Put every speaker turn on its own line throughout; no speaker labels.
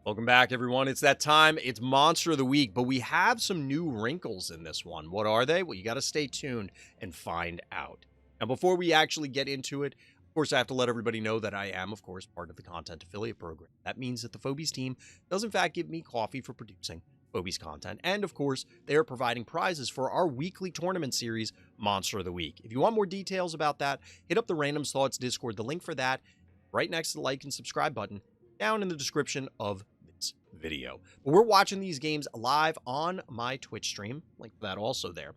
Welcome back, everyone. It's that time. It's Monster of the Week, but we have some new wrinkles in this one. What are they? Well, you got to stay tuned and find out. Now, before we actually get into it, of course, I have to let everybody know that I am, of course, part of the content affiliate program. That means that the Phobies team does, in fact, give me coffee for producing Phobies content. And, of course, they are providing prizes for our weekly tournament series, Monster of the Week. If you want more details about that, hit up the Randoms Thoughts Discord. The link for that right next to the like and subscribe button down in the description of this video. But we're watching these games live on my Twitch stream. Link to that also there.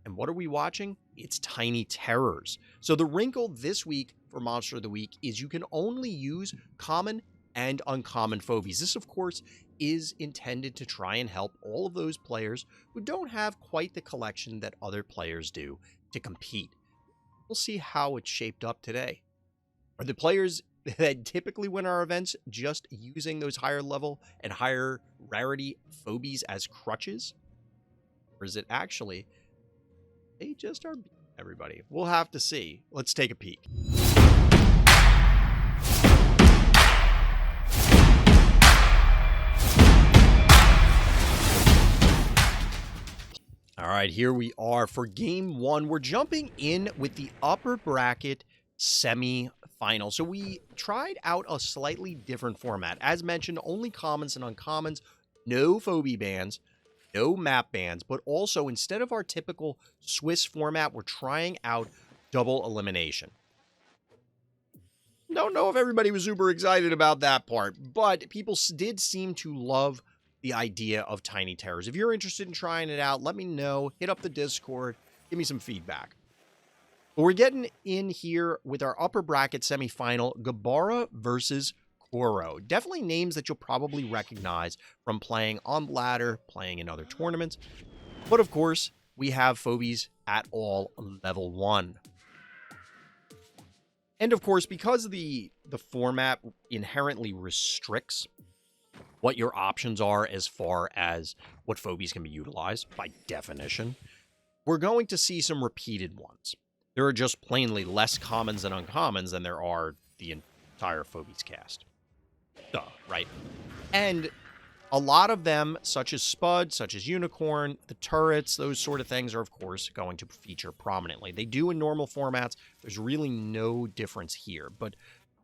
And what are we watching? It's Tiny Terrors. So the wrinkle this week for Monster of the Week is you can only use common and uncommon phobies. This, of course, is intended to try and help all of those players who don't have quite the collection that other players do to compete. We'll see how it's shaped up today. Are the players that typically win our events just using those higher level and higher rarity phobies as crutches? Or is it actually they just are beating everybody? We'll have to see. Let's take a peek. All right, here we are for game one. We're jumping in with the upper bracket semi-final. So we tried out a slightly different format. As mentioned, only commons and uncommons, no phobie bands, no map bands, but also instead of our typical Swiss format, we're trying out double elimination. Don't know if everybody was super excited about that part, but people did seem to love the idea of Tiny Terrors. If you're interested in trying it out, let me know. Hit up the Discord. Give me some feedback. But we're getting in here with our upper bracket semifinal, Gabara versus Koro. Definitely names that you'll probably recognize from playing on ladder, playing in other tournaments. But of course, we have phobies at all level 1. And of course, because the format inherently restricts what your options are as far as what phobies can be utilized by definition, we're going to see some repeated ones. There are just plainly less commons and uncommons than there are the entire phobies cast. Duh, right? And a lot of them, such as Spud, such as Unicorn, the turrets, those sort of things are, of course, going to feature prominently. They do in normal formats. There's really no difference here. But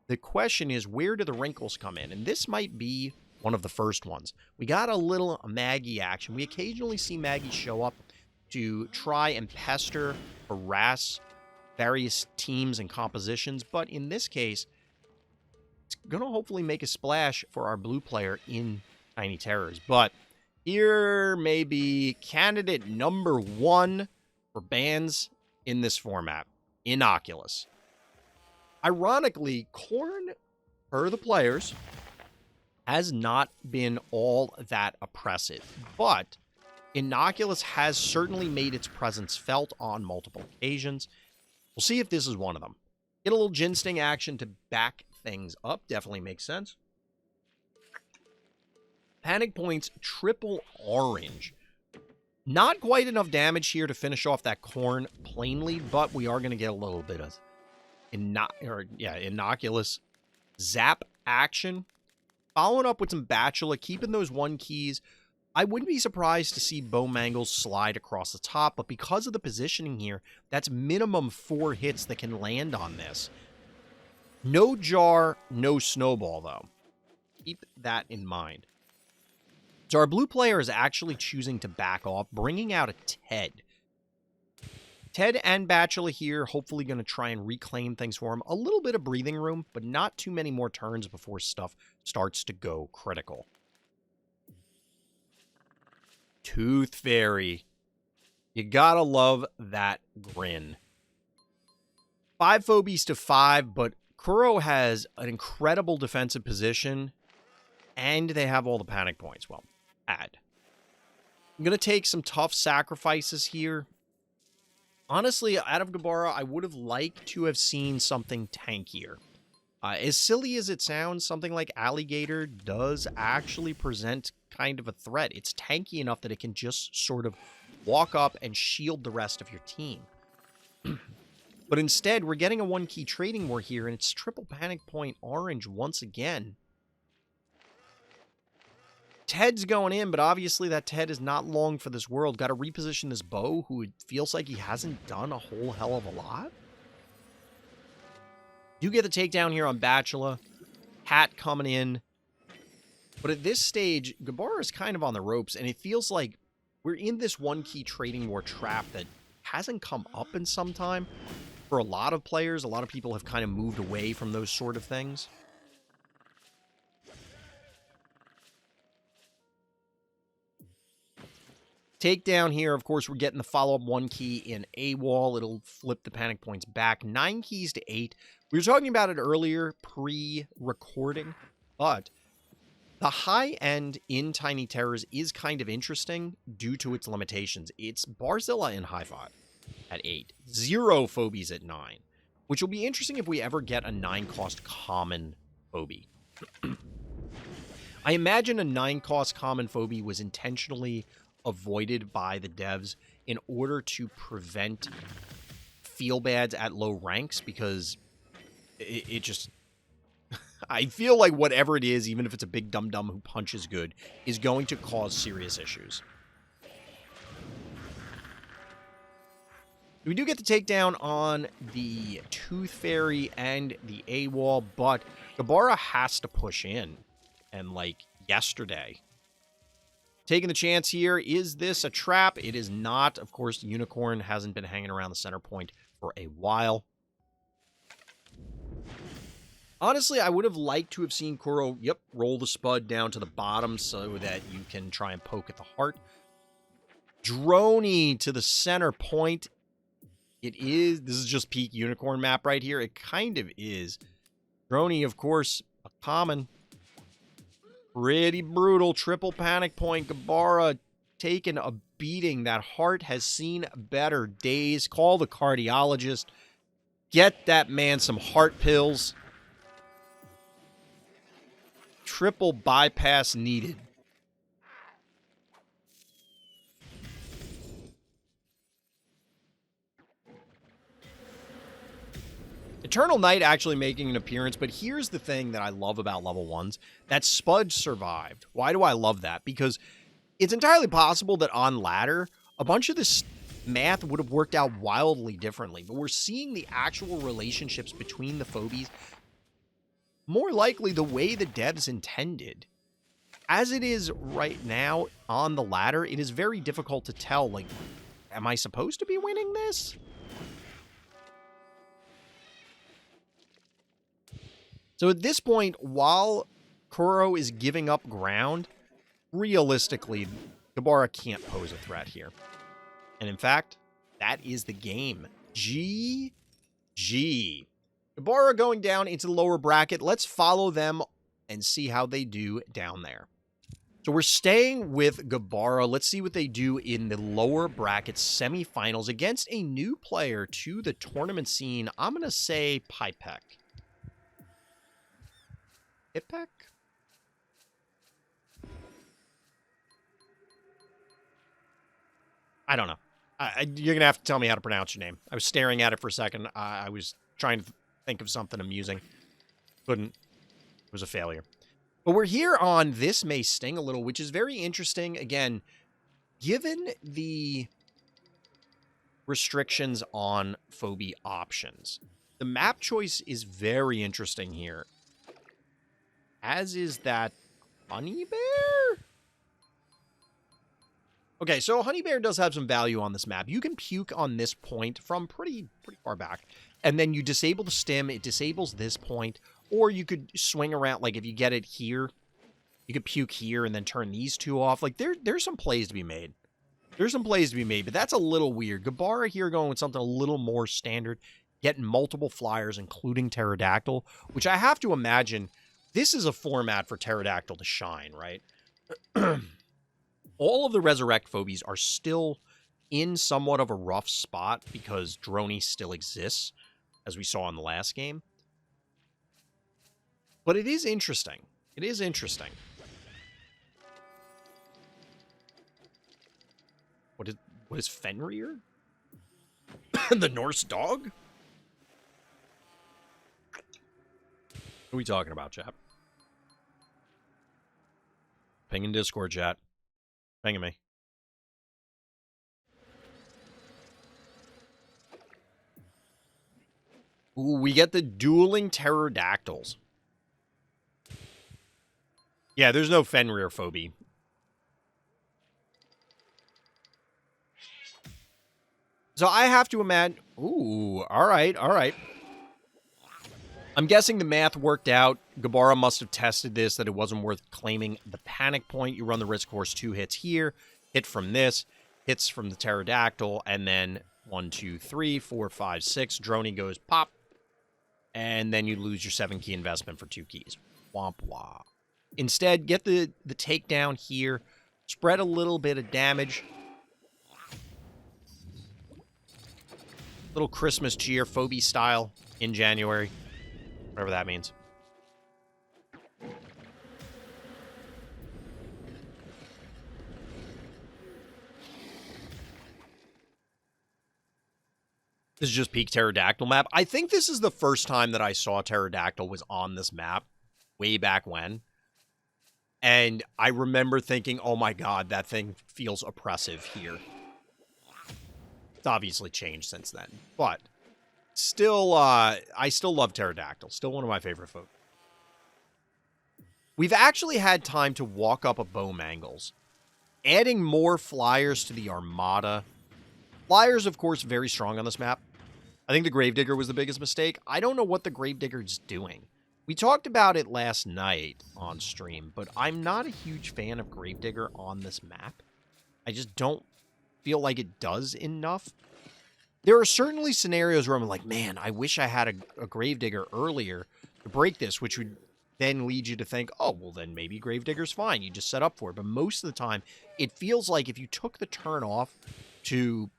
the question is, where do the wrinkles come in? And this might be one of the first ones. We got a little Maggie action. We occasionally see Maggie show up to try and pester, harass various teams and compositions, but in this case, it's going to hopefully make a splash for our blue player in Tiny Terrors. But here may be candidate number 1 for bans in this format, Innocuous. Ironically, Korn, per the players, has not been all that oppressive, but Innocuous has certainly made its presence felt on multiple occasions. We'll see if this is one of them. Get a little Gin Sting action to back things up. Definitely makes sense. Panic points, triple orange. Not quite enough damage here to finish off that Korn plainly, but we are going to get a little bit of Innocuous zap action. Following up with some Bachelor, keeping those 1 keys. I wouldn't be surprised to see Bow Mangles slide across the top, but because of the positioning here, that's minimum 4 hits that can land on this. No jar, no snowball, though. Keep that in mind. So our blue player is actually choosing to back off, bringing out a Ted. Ted and Bachelor here, hopefully going to try and reclaim things for him. A little bit of breathing room, but not too many more turns before stuff starts to go critical. Tooth Fairy. You gotta love that grin. 5 phobies to 5, but Kuro has an incredible defensive position, and they have all the panic points. Well, I'm gonna take some tough sacrifices here. Honestly, out of Gabara, I would have liked to have seen something tankier. As silly as it sounds, something like Alligator does actually present kind of a threat. It's tanky enough that it can just sort of walk up and shield the rest of your team. But instead, we're getting a 1-key trading war here, and it's triple panic point orange once again. Ted's going in, but obviously that Ted is not long for this world. Got to reposition this Bo, who it feels like he hasn't done a whole hell of a lot. You get the takedown here on Bachelor. Hat coming in. But at this stage, Gabara is kind of on the ropes, and it feels like we're in this one-key trading war trap that hasn't come up in some time. For a lot of players, a lot of people have kind of moved away from those sort of things. Takedown here, of course, we're getting the follow-up 1 key in A-wall. It'll flip the panic points back. 9 keys to 8. We were talking about it earlier, pre-recording, but the high end in Tiny Terrors is kind of interesting due to its limitations. It's Barzilla in high 5 at 8. 0 Phobies at 9, which will be interesting if we ever get a 9-cost common Phobie. I imagine a 9-cost common Phobie was intentionally avoided by the devs in order to prevent feel-bads at low ranks, because it just... I feel like whatever it is, even if it's a big dum-dum who punches good, is going to cause serious issues. We do get the takedown on the Tooth Fairy and the A-wall, but Gabara has to push in. And, like, yesterday. Taking the chance here. Is this a trap? It is not. Of course, the Unicorn hasn't been hanging around the center point for a while. Honestly, I would have liked to have seen Kuro, roll the Spud down to the bottom so that you can try and poke at the heart. Droney to the center point. This is just peak Unicorn map right here. It kind of is. Droney, of course, a common. Pretty brutal. Triple panic point. Gabara taking a beating. That heart has seen better days. Call the cardiologist. Get that man some heart pills. Triple bypass needed. Eternal Night actually making an appearance, but here's the thing that I love about level 1s. That Spud survived. Why do I love that? Because it's entirely possible that on ladder, a bunch of this math would have worked out wildly differently, but we're seeing the actual relationships between the Phobies more likely the way the devs intended. As it is right now on the ladder, it is very difficult to tell, like, am I supposed to be winning this? So at this point, while Kuro is giving up ground, realistically, Gabara can't pose a threat here. And in fact, that is the game. GG. Gabara going down into the lower bracket. Let's follow them and see how they do down there. So we're staying with Gabara. Let's see what they do in the lower bracket semifinals against a new player to the tournament scene. I'm going to say Pipek. Ipek? I don't know. You're going to have to tell me how to pronounce your name. I was staring at it for a second. I was trying to think of something amusing. Couldn't. It was a failure. But we're here on This May Sting a Little, which is very interesting. Again, given the restrictions on Phobie options, the map choice is very interesting here. As is that Honey Bear? Okay, so Honey Bear does have some value on this map. You can puke on this point from pretty far back. And then you disable the stim. It disables this point. Or you could swing around, like if you get it here, you could puke here and then turn these two off. Like there's some plays to be made. There's some plays to be made, but that's a little weird. Gabara here going with something a little more standard. Getting multiple flyers, including Pterodactyl, which I have to imagine... This is a format for Pterodactyl to shine, right? All of the Resurrect Phobies are still in somewhat of a rough spot because Droney still exists, as we saw in the last game. But it is interesting. It is interesting. What is Fenrir? The Norse dog? What are we talking about, chap? Ping in Discord chat. Pinging me. Ooh, we get the dueling pterodactyls. Yeah, there's no Fenrir phobie. So I have to imagine... Ooh, all right, all right. I'm guessing the math worked out. Gabara must have tested this, that it wasn't worth claiming the panic point. You run the risk horse 2 hits here, hit from this, hits from the pterodactyl, and then 1, 2, 3, 4, 5, 6. Droney goes pop, and then you lose your 7 key investment for 2 keys. Womp womp. Instead, get the takedown here, spread a little bit of damage. Little Christmas cheer, Phobie style, in January. Whatever that means. This is just peak Pterodactyl map. I think this is the first time that I saw Pterodactyl was on this map, way back when. And I remember thinking, oh my god, that thing feels oppressive here. It's obviously changed since then. But still, I still love Pterodactyl. Still one of my favorite folk. We've actually had time to walk up a Bowmangles. Adding more flyers to the Armada. Flyers, of course, very strong on this map. I think the Gravedigger was the biggest mistake. I don't know what the Gravedigger's doing. We talked about it last night on stream, but I'm not a huge fan of Gravedigger on this map. I just don't feel like it does enough. There are certainly scenarios where I'm like, man, I wish I had a Gravedigger earlier to break this, which would then lead you to think, oh, well, then maybe Gravedigger's fine. You just set up for it. But most of the time, it feels like if you took the turn off to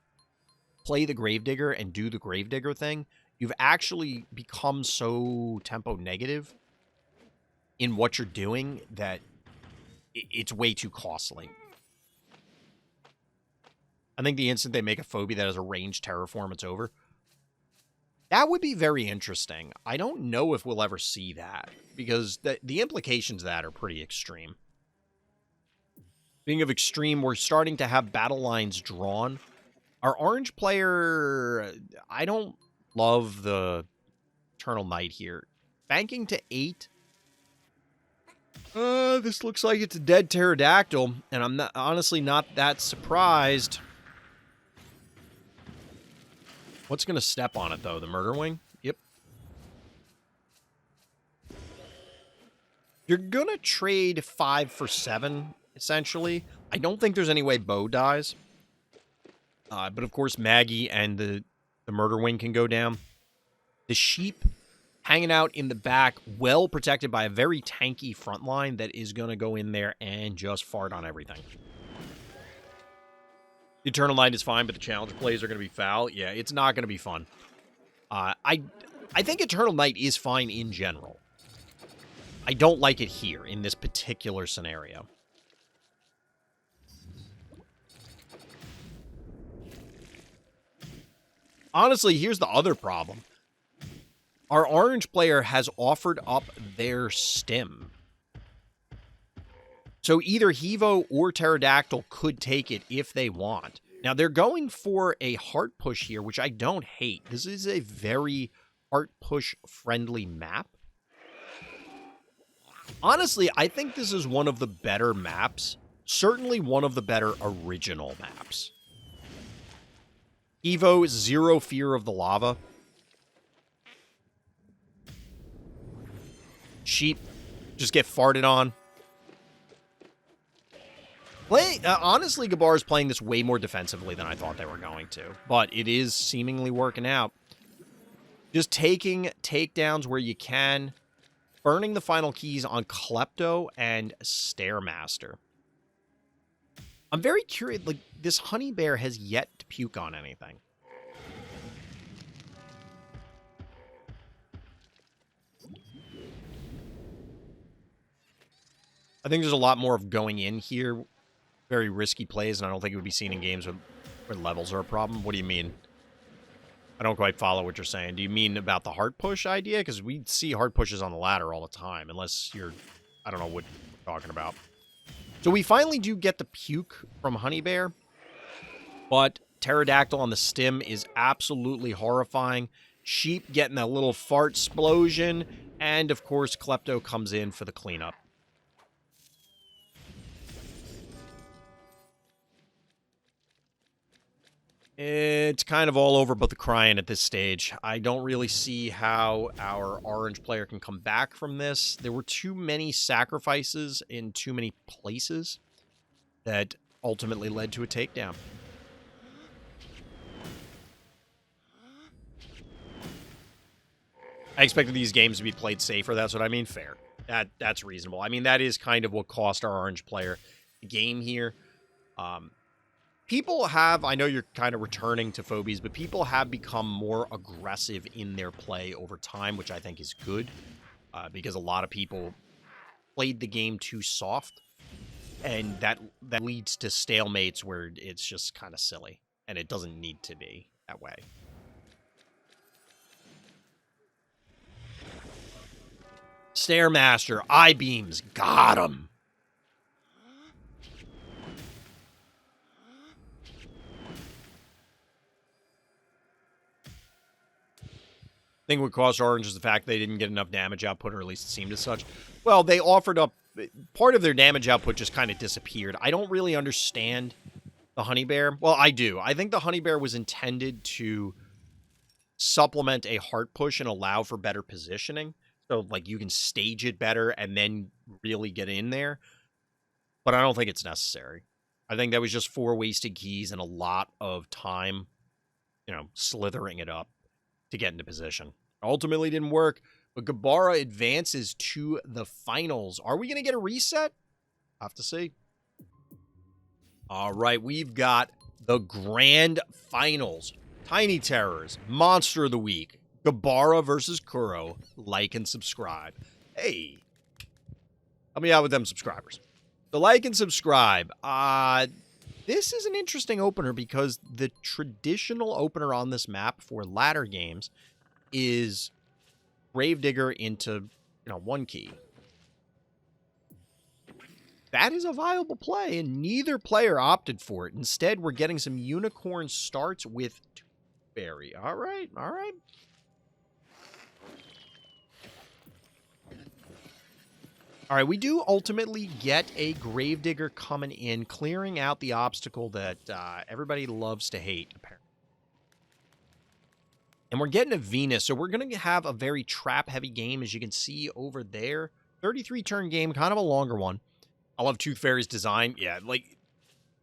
play the Gravedigger and do the Gravedigger thing, you've actually become so tempo negative in what you're doing that it's way too costly. I think the instant they make a Phobie that has a ranged terraform, it's over. That would be very interesting. I don't know if we'll ever see that, because the implications of that are pretty extreme. Being of extreme, we're starting to have battle lines drawn. Our orange player, I don't love the Eternal Knight here. Banking to 8. This looks like it's a dead Pterodactyl, and I'm honestly not that surprised. What's going to step on it, though? The Murder Wing? Yep. You're going to trade 5 for 7, essentially. I don't think there's any way Bo dies. But, of course, Maggie and the Murder Wing can go down. The Sheep hanging out in the back, well protected by a very tanky front line that is going to go in there and just fart on everything. The Eternal Knight is fine, but the challenger plays are going to be foul. Yeah, it's not going to be fun. I think Eternal Knight is fine in general. I don't like it here in this particular scenario. Honestly, here's the other problem. Our orange player has offered up their stim. So either Hevo or Pterodactyl could take it if they want. Now, they're going for a heart push here, which I don't hate. This is a very heart push friendly map. Honestly, I think this is one of the better maps. Certainly one of the better original maps. Evo is zero fear of the lava. Sheep just get farted on. Honestly, Gabar is playing this way more defensively than I thought they were going to. But it is seemingly working out. Just taking takedowns where you can. Burning the final keys on Klepto and Stairmaster. I'm very curious. Like, this Honey Bear has yet to puke on anything. I think there's a lot more of going in here. Very risky plays, and I don't think it would be seen in games where levels are a problem. What do you mean? I don't quite follow what you're saying. Do you mean about the hard push idea? Because we see hard pushes on the ladder all the time, unless you're... I don't know what you're talking about. So we finally do get the puke from Honey Bear, but Pterodactyl on the stim is absolutely horrifying. Sheep getting that little fart explosion, and of course Klepto comes in for the cleanup. It's kind of all over but the crying at this stage. I don't really see how our orange player can come back from this. There were too many sacrifices in too many places that ultimately led to a takedown. I expected these games to be played safer. That's what I mean. Fair. That's reasonable. I mean, that is kind of what cost our orange player the game here. People have, I know you're kind of returning to Phobies, but people have become more aggressive in their play over time, which I think is good, because a lot of people played the game too soft, and that leads to stalemates where it's just kind of silly, and it doesn't need to be that way. Stairmaster, I-beams, got him. Thing what cost orange is the fact they didn't get enough damage output, or at least it seemed as such. Well, they offered up part of their damage output, just kind of disappeared. I don't really understand the Honey Bear. Well, I do. I think the Honey Bear was intended to supplement a heart push and allow for better positioning. So, like, you can stage it better and then really get in there. But I don't think it's necessary. I think that was just 4 wasted keys and a lot of time, slithering it up to get into position. Ultimately didn't work, but Gabara advances to the finals. Are we going to get a reset? Have to see. All right, we've got the grand finals. Tiny Terrors, Monster of the Week, Gabara versus Kuro. Like and subscribe. Hey, help me out with them subscribers. So like and subscribe. This is an interesting opener because the traditional opener on this map for ladder games is Gravedigger into, 1 key. That is a viable play, and neither player opted for it. Instead, we're getting some unicorn starts with Fairy. All right, all right. All right, we do ultimately get a Gravedigger coming in, clearing out the obstacle that everybody loves to hate, apparently. And we're getting a Venus, so we're going to have a very trap-heavy game, as you can see over there. 33-turn game, kind of a longer one. I love Tooth Fairy's design. Yeah, like,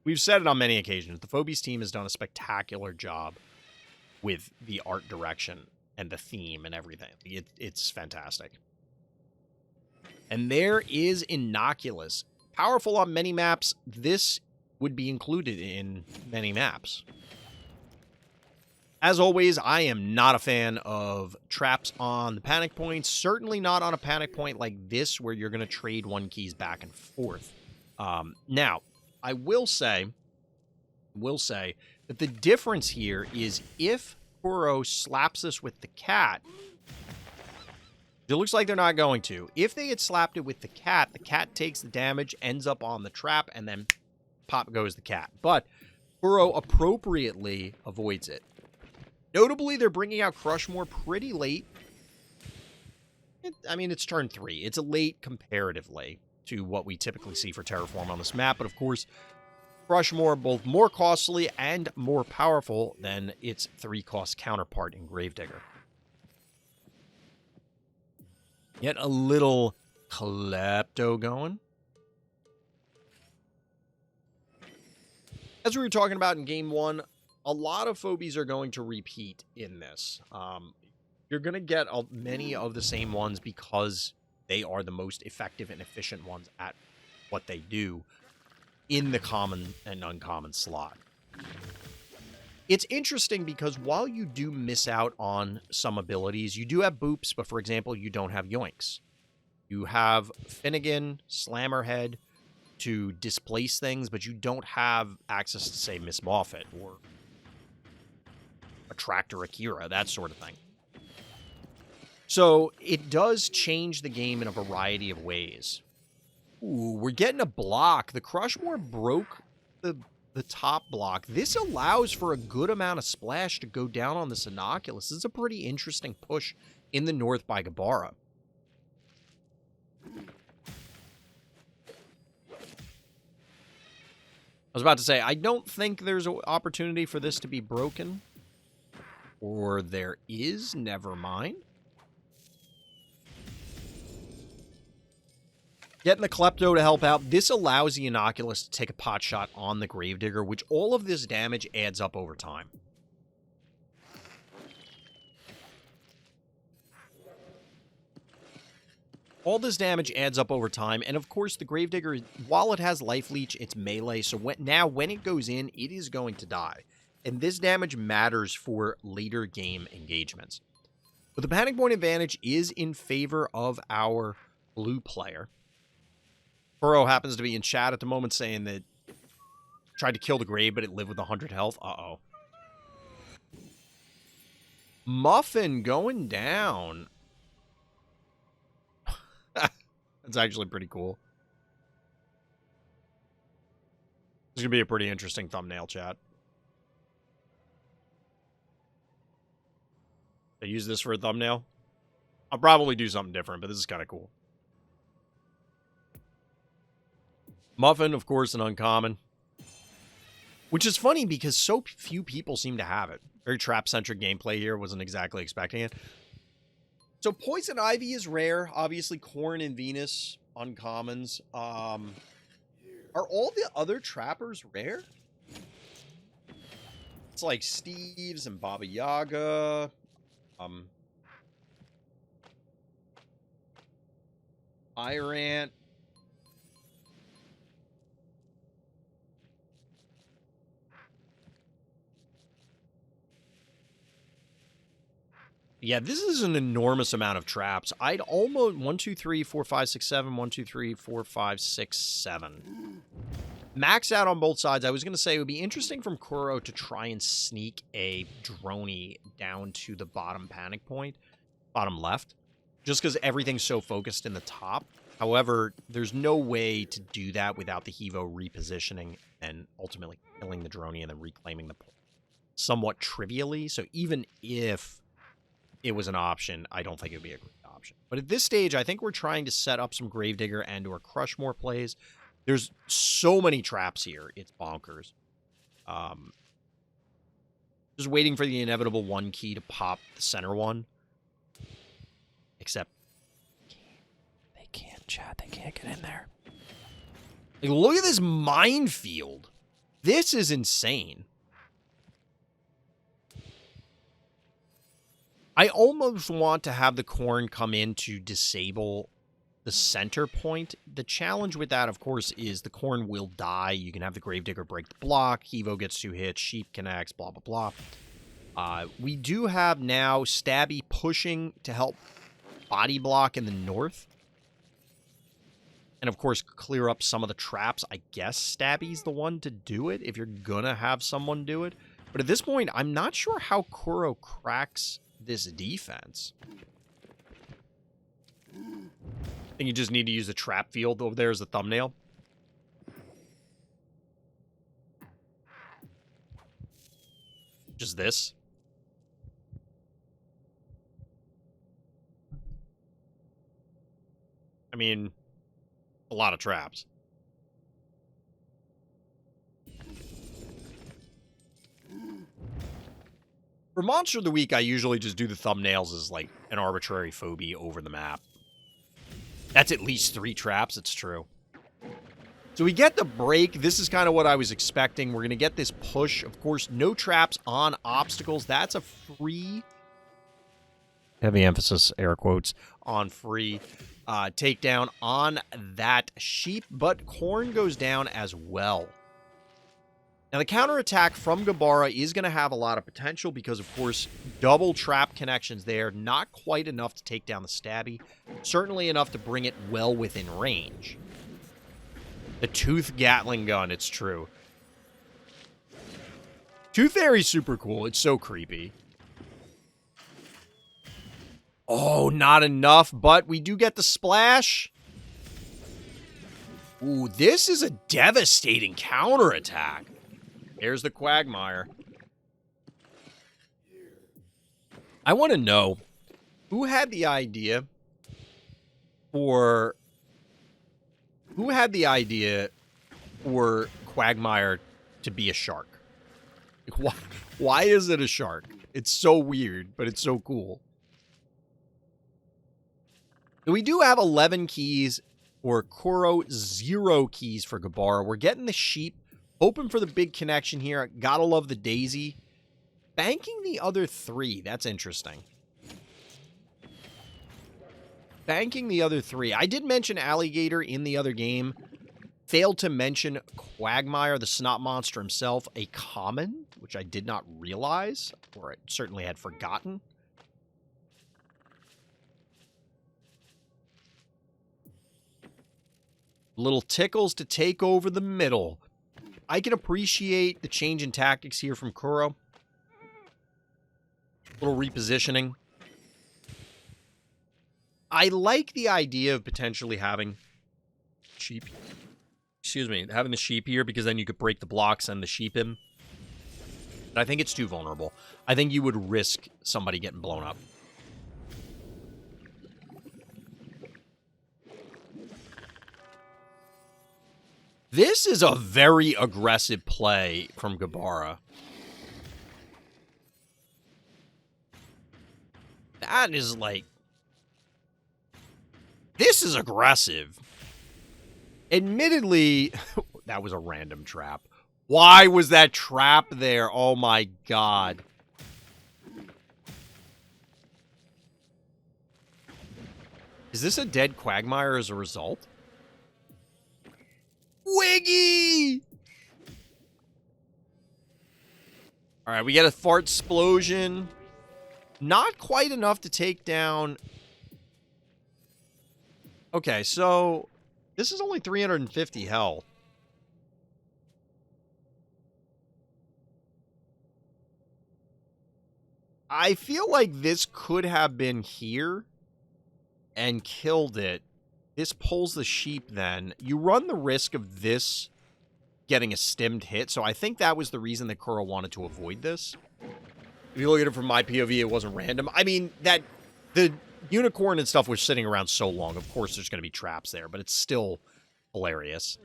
we've said it on many occasions. The Phobies team has done a spectacular job with the art direction and the theme and everything. It's fantastic. And there is Innocuous. Powerful on many maps. This would be included in many maps. As always, I am not a fan of traps on the panic points. Certainly not on a panic point like this, where you're going to trade 1 keys back and forth. Now, I will say that the difference here is if Kuro slaps us with the cat, it looks like they're not going to. If they had slapped it with the cat takes the damage, ends up on the trap, and then pop goes the cat. But Kuro appropriately avoids it. Notably, they're bringing out Crushmore pretty late. It's turn 3. It's a late comparatively to what we typically see for Terraform on this map. But of course, Crushmore both more costly and more powerful than its 3-cost counterpart in Gravedigger. Yet a little Klepto going. As we were talking about in Game 1, a lot of Phobies are going to repeat in this. You're going to get many of the same ones because they are the most effective and efficient ones at what they do in the common and uncommon slot. It's interesting because while you do miss out on some abilities, you do have boops, but for example, you don't have yoinks. You have Finnegan, Slammerhead to displace things, but you don't have access to, say, Miss Moffat or Attractor Akira, that sort of thing. So it does change the game in a variety of ways. Ooh, we're getting a block. The Crushmore broke the top block. This allows for a good amount of splash to go down on this Innocuous. This is a pretty interesting push in the north by Gabara. I was about to say, I don't think there's an opportunity for this to be broken. Or there is, never mind. Getting the Klepto to help out. This allows the Innocuous to take a pot shot on the Gravedigger, which all of this damage adds up over time. All this damage adds up over time, and of course the Gravedigger, while it has Life Leech, it's melee, so when it goes in, it is going to die. And this damage matters for later game engagements. But the Panic Point advantage is in favor of our blue player. Burrow happens to be in chat at the moment saying that tried to kill the Grave, but it lived with 100 health. Uh-oh. Muffin going down. That's actually pretty cool. It's going to be a pretty interesting thumbnail, chat. I use this for a thumbnail. I'll probably do something different, but this is kind of cool. Muffin, of course, an uncommon. Which is funny because so few people seem to have it. Very trap-centric gameplay here. Wasn't exactly expecting it. So Poison Ivy is rare. Obviously, Corn and Venus, uncommons. Are all the other trappers rare? It's like Steve's and Baba Yaga. Irant. Yeah, this is an enormous amount of traps. I'd almost 1, 2, 3, 4, 5, 6, 7. 1, 2, 3, 4, 5, 6, 7. Max out on both sides. I was going to say it would be interesting from Kuro to try and sneak a Droney down to the bottom panic point, bottom left, just because everything's so focused in the top. However, there's no way to do that without the Hevo repositioning and ultimately killing the Droney and then reclaiming the point somewhat trivially. So even if it was an option, I don't think it would be a great option. But at this stage, I think we're trying to set up some Gravedigger and or Crushmore plays. There's so many traps here. It's bonkers. Just waiting for the inevitable 1 key to pop the center one. Except they can't, chat. They can't get in there. Like, look at this minefield. This is insane. I almost want to have the Corn come in to disable the center point. The challenge with that, of course, is the Corn will die. You can have the Gravedigger break the block. Hevo gets 2 hits. Sheep connects, blah, blah, blah. We do have now Stabby pushing to help body block in the north. And, of course, clear up some of the traps. I guess Stabby's the one to do it if you're going to have someone do it. But at this point, I'm not sure how Kuro cracks this defense. I think you just need to use the trap field over there as a thumbnail. Just this. I mean, a lot of traps. For Monster of the Week, I usually just do the thumbnails as, like, an arbitrary phobie over the map. That's at least 3 traps, it's true. So we get the break. This is kind of what I was expecting. We're going to get this push. Of course, no traps on obstacles. That's a free, heavy emphasis, air quotes, on free takedown on that sheep. But Corn goes down as well. Now, the counterattack from Gabara is going to have a lot of potential because, of course, double trap connections there. Not quite enough to take down the Stabby. Certainly enough to bring it well within range. The Tooth Gatling gun, it's true. Tooth Fairy's super cool. It's so creepy. Oh, not enough, but we do get the splash. Ooh, this is a devastating counterattack. There's the Quagmire. I want to know who had the idea for Quagmire to be a shark? Why is it a shark? It's so weird, but it's so cool. We do have 11 keys for Kuro, 0 keys for Gabara. We're getting the sheep. Hoping for the big connection here. Gotta love the daisy. Banking the other 3. That's interesting. Banking the other 3. I did mention Alligator in the other game. Failed to mention Quagmire, the snot monster himself, a common, which I did not realize, or I certainly had forgotten. Little tickles to take over the middle. I can appreciate the change in tactics here from Kuro. Little repositioning. I like the idea of potentially having sheep. Excuse me, having the sheep here, because then you could break the blocks and the sheep in. But I think it's too vulnerable. I think you would risk somebody getting blown up. This is a very aggressive play from Gabara. That is like... This is aggressive. Admittedly, that was a random trap. Why was that trap there? Oh my god. Is this a dead Quagmire as a result? Wiggy! Alright, we get a fart explosion. Not quite enough to take down... Okay, so... This is only 350 health. I feel like this could have been here and killed it. This pulls the sheep then. You run the risk of this getting a stimmed hit, so I think that was the reason that Kuro wanted to avoid this. If you look at it from my POV, it wasn't random. I mean, the unicorn and stuff was sitting around so long. Of course, there's going to be traps there, but it's still hilarious.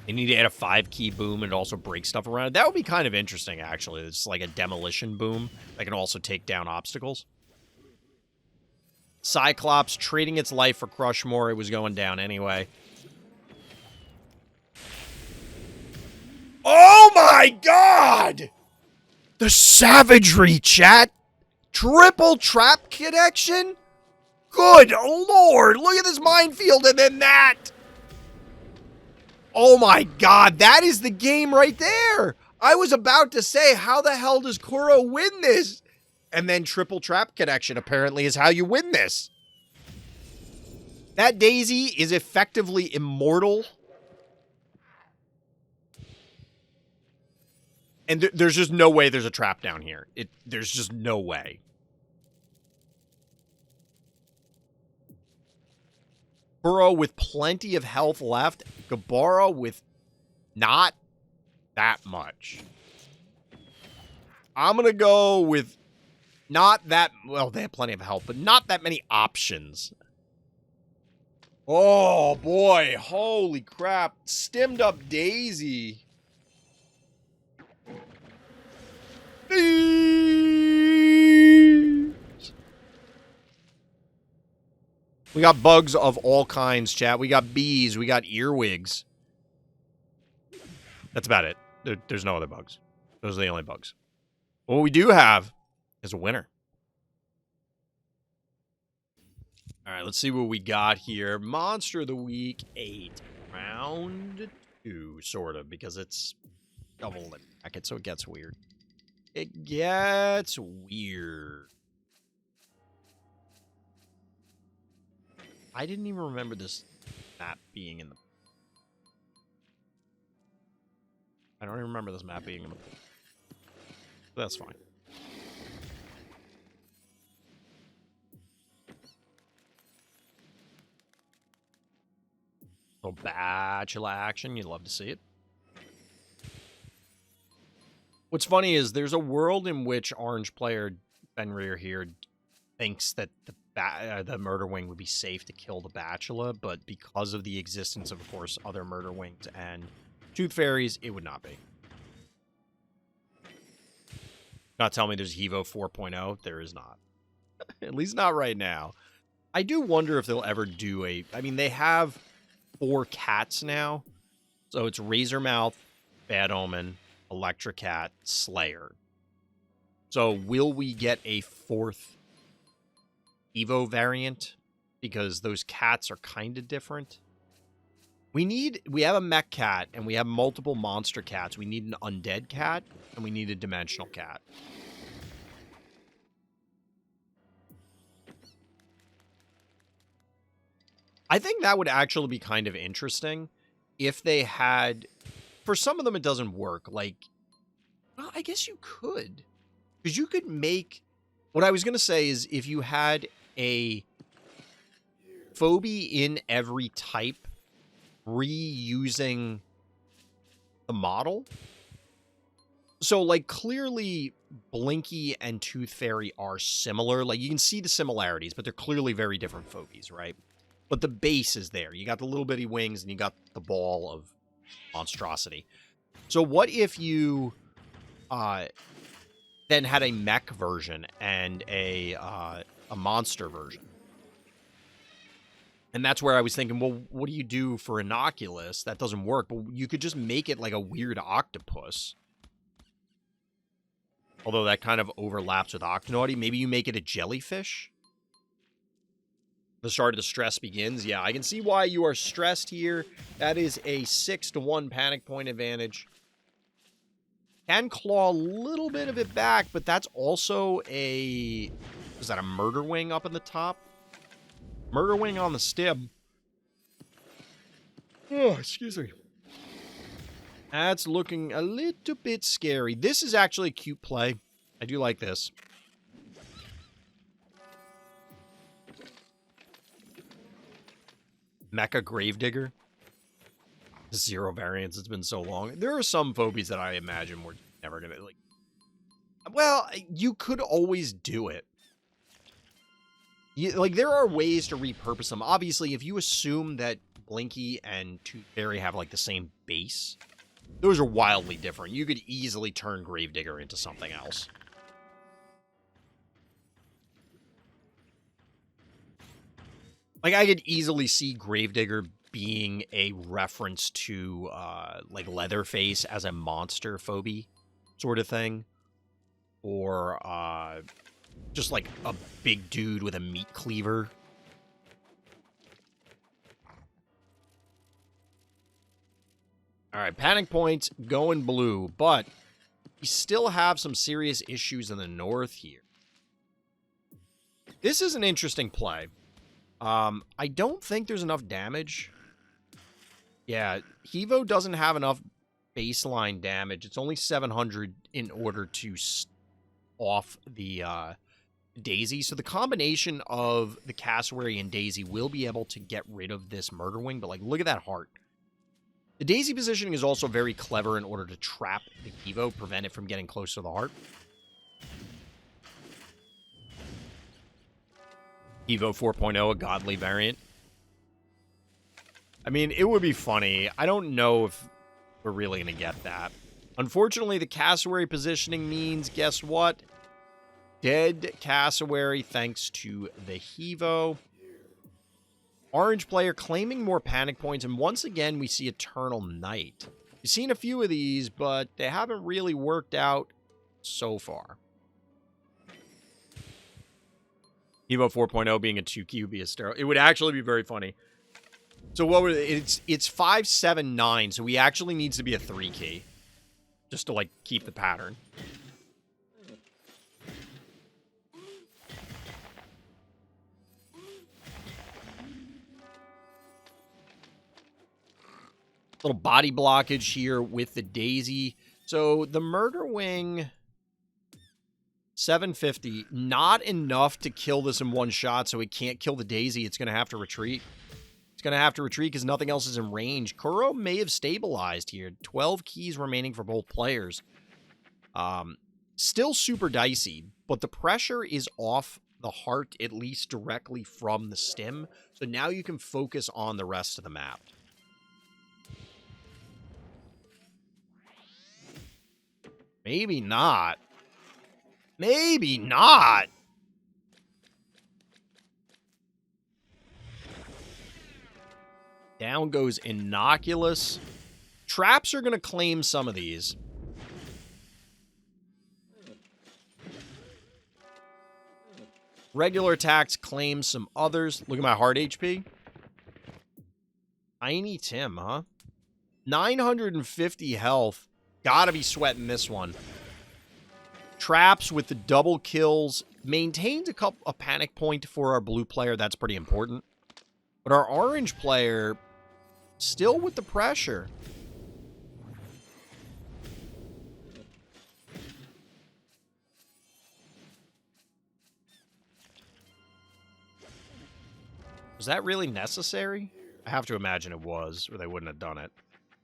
They need to add a 5-key boom and also break stuff around it. That would be kind of interesting, actually. It's like a demolition boom that can also take down obstacles. Cyclops trading its life for Crushmore. It was going down anyway. Oh my god! The savagery, chat! Triple trap connection? Good lord! Look at this minefield and then that! Oh my god, that is the game right there! I was about to say, how the hell does Kuro win this? And then triple trap connection apparently is how you win this. That Daisy is effectively immortal. And there's just no way there's a trap down here. There's just no way. Kuro with plenty of health left. Gabara with not that much. I'm going to go with not that... Well, they have plenty of health, but not that many options. Oh, boy. Holy crap. Stemmed up Daisy. We got bugs of all kinds, chat. We got bees. We got earwigs. That's about it. There's no other bugs. Those are the only bugs. What we do have is a winner. All right, let's see what we got here. Monster of the Week 8. Round 2, sort of, because it's double the bracket, so it gets weird. It gets weird. I didn't even remember this map being in the... I don't even remember this map being in the... That's fine. Little bachelor action. You'd love to see it. What's funny is there's a world in which orange player Fenrir here thinks that the murder wing would be safe to kill the bachelor, but because of the existence of course, other murder wings and tooth fairies, it would not be. Not tell me there's Evo 4.0. There is not. At least not right now. I do wonder if they'll ever do I mean, they have 4 cats now. So it's Razormouth, Bad Omen, Electric Cat, Slayer. So will we get a 4th Evo variant? Because those cats are kind of different. We have a mech cat and we have multiple monster cats. We need an undead cat and we need a dimensional cat. I think that would actually be kind of interesting if they had, for some of them it doesn't work. Like, well, I guess you could. Because you could make, what I was going to say is if you had a phobie in every type reusing the model. So, like, clearly Blinky and Tooth Fairy are similar. Like, you can see the similarities, but they're clearly very different phobies, right? But the base is there. You got the little bitty wings and you got the ball of monstrosity. So what if you then had a mech version and a monster version? And that's where I was thinking, well, what do you do for Innocuous? That doesn't work, but you could just make it like a weird octopus. Although that kind of overlaps with Octonauty. Maybe you make it a jellyfish? The start of the stress begins. Yeah, I can see why you are stressed here. That is a 6-1 panic point advantage. Can claw a little bit of it back, but that's also a... Is that a murder wing up in the top? Murder wing on the stem. Oh, excuse me. That's looking a little bit scary. This is actually a cute play. I do like this. Mecha Gravedigger. 0 variants. It's been so long. There are some phobies that I imagine we're never going to, like... Well, you could always do it. Like, there are ways to repurpose them. Obviously, if you assume that Blinky and Tooth Fairy have, like, the same base, those are wildly different. You could easily turn Gravedigger into something else. Like, I could easily see Gravedigger being a reference to, like, Leatherface as a monster phobie sort of thing. Or, just, like, a big dude with a meat cleaver. Alright, panic points going blue, but we still have some serious issues in the north here. This is an interesting play. I don't think there's enough damage. Yeah, Hevo doesn't have enough baseline damage. It's only 700 in order to off the Daisy. So the combination of the Cassowary and Daisy will be able to get rid of this Murder Wing. But, like, look at that heart. The Daisy positioning is also very clever in order to trap the Hevo, prevent it from getting close to the heart. Evo 4.0, a godly variant. I mean, it would be funny. I don't know if we're really going to get that. Unfortunately, the Cassowary positioning means, guess what? Dead Cassowary thanks to the Hevo. Orange player claiming more panic points, and once again, we see Eternal Night. We've seen a few of these, but they haven't really worked out so far. Evo 4.0 being a 2-key would be a sterile. It would actually be very funny. So what would it's 579, so he actually needs to be a 3-key. Just to, like, keep the pattern. Little body blockage here with the Daisy. So the Murder Wing... 750, not enough to kill this in one shot, so it can't kill the Daisy. It's going to have to retreat. It's going to have to retreat because nothing else is in range. Kuro may have stabilized here. 12 keys remaining for both players. Still super dicey, but the pressure is off the heart, at least directly from the stim. So now you can focus on the rest of the map. Maybe not. Maybe not. Down goes Innocuous. Traps are going to claim some of these. Regular attacks claim some others. Look at my heart HP. Tiny Tim, huh? 950 health. Gotta be sweating this one. Traps with the double kills. Maintains a panic point for our blue player. That's pretty important. But our orange player, still with the pressure. Was that really necessary? I have to imagine it was, or they wouldn't have done it.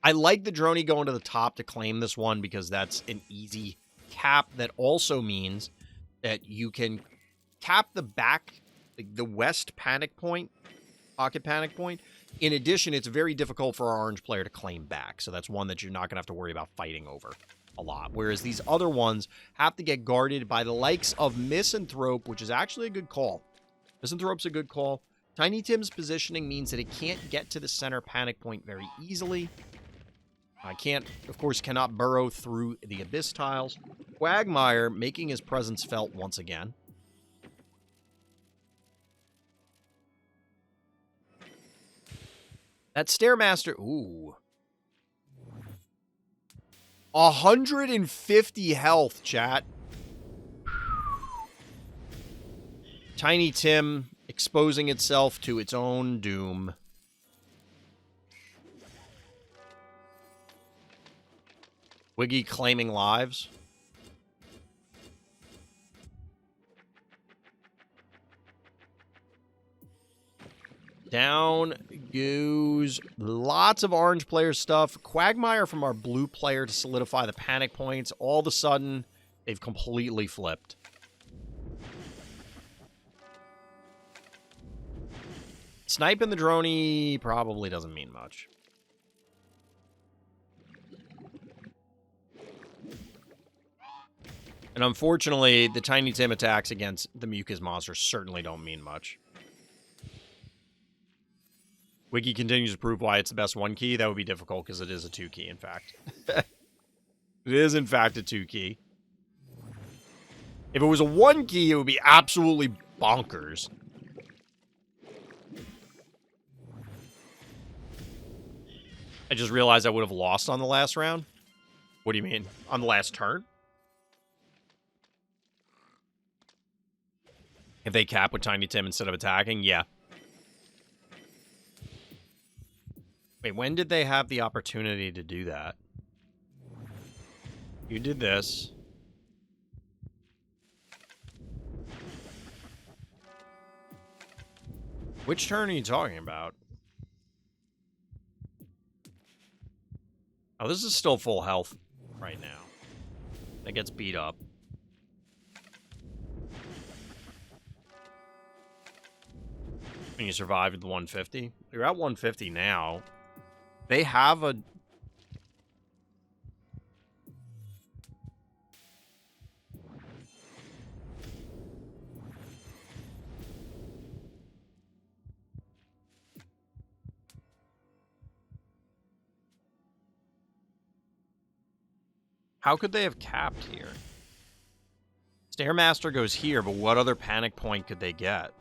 I like the droney going to the top to claim this one because that's an easy cap. That also means that you can cap the back, the west panic point, pocket panic point. In addition, it's very difficult for our orange player to claim back. So that's one that you're not going to have to worry about fighting over a lot. Whereas these other ones have to get guarded by the likes of Misanthrope, which is actually a good call. Misanthrope's a good call. Tiny Tim's positioning means that it can't get to the center panic point very easily. I of course, cannot burrow through the abyss tiles. Quagmire making his presence felt once again. That Stairmaster, ooh. 150 health, chat. Tiny Tim exposing itself to its own doom. Wiggy claiming lives. Down goes lots of orange player stuff. Quagmire from our blue player to solidify the panic points. All of a sudden, they've completely flipped. Sniping the droney probably doesn't mean much. And unfortunately, the Tiny Tim attacks against the Mucus monster certainly don't mean much. Wiggy continues to prove why it's the best 1 key. That would be difficult because it is a 2 key, in fact. It is, in fact, a 2 key. If it was a 1 key, it would be absolutely bonkers. I just realized I would have lost on the last round. What do you mean? On the last turn? If they cap with Tiny Tim instead of attacking, yeah. Wait, when did they have the opportunity to do that? You did this. Which turn are you talking about? Oh, this is still full health right now. That gets beat up. And you survived with the 150? You're at 150 now. They have a... How could they have capped here? Stairmaster goes here, but what other panic point could they get?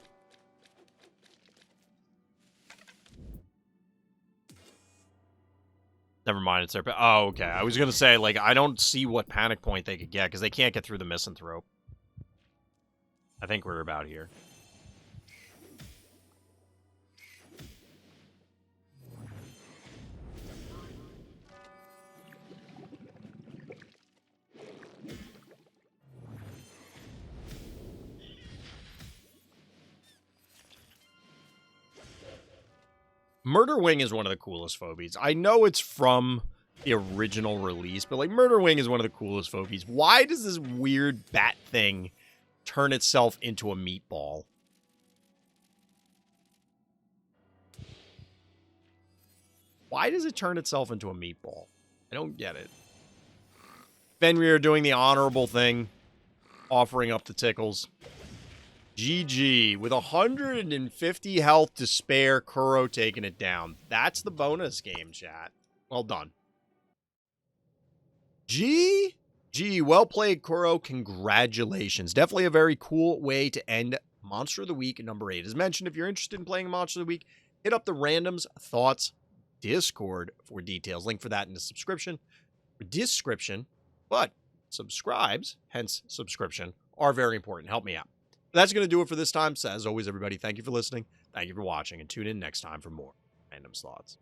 Never mind, it's their... Oh, okay. I was going to say, like, I don't see what panic point they could get, because they can't get through the Misanthrope. I think we're about here. Murder Wing is one of the coolest phobies. I know it's from the original release, but like Murder Wing is one of the coolest phobies. Why does this weird bat thing turn itself into a meatball? Why does it turn itself into a meatball? I don't get it. Fenrir doing the honorable thing, offering up the tickles. GG, with 150 health to spare, Kuro taking it down. That's the bonus game, chat. Well done. GG, well played, Kuro. Congratulations. Definitely a very cool way to end Monster of the Week number 8. As mentioned, if you're interested in playing Monster of the Week, hit up the Randoms Thoughts Discord for details. Link for that in the description. But subscribes, hence subscription, are very important. Help me out. That's going to do it for this time. So as always, everybody, thank you for listening. Thank you for watching. And tune in next time for more Randoms Thoughts.